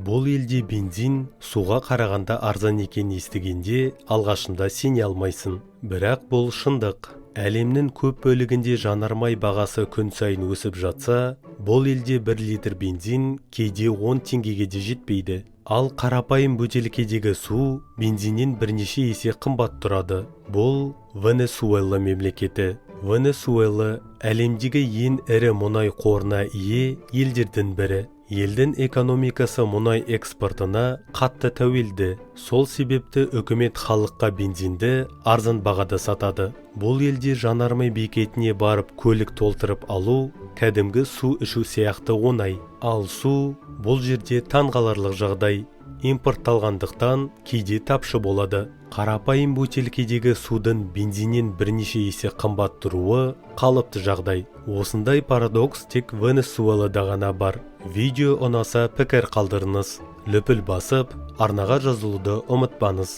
Бұл елде бензин суға қарағанда арзан екенін естігенде алғашында сене алмайсың. Бірақ бұл шындық. Әлемнің көп бөлігінде жанармай бағасы күн сайын өсіп жатса, бұл елде 1 литр бензин кейде 10 теңгеге де жетпейді. Ал қарапайым бөтелкедегі су бензиннен бірнеше есе қымбат тұрады. Бұл Венесуэла мемлекеті. Венесуэла әлемдегі ең ірі мұнай қорына ие елдердің бірі. Елдің экономикасы мұнай экспортына қатты тәуелді. Сол себепті үкімет халыққа бензинді арзан бағада сатады. Бұл елде жанармай бекетіне барып көлік толтырып алу кәдімгі су ішу сияқты оңай. Ал су бұл жерде таңғаларлық жағдай. Импортталғандықтан кейде тапшы болады. Қарапайым бөтелкедегі судың бензиннен бірнеше есе қымбат тұруы қалыпты жағдай. Осындай парадокс тек Венесуэлада ғана бар. Видео ұнаса пікір қалдырыңыз. Лүпіл басып, арнаға жазылуды ұмытпаңыз.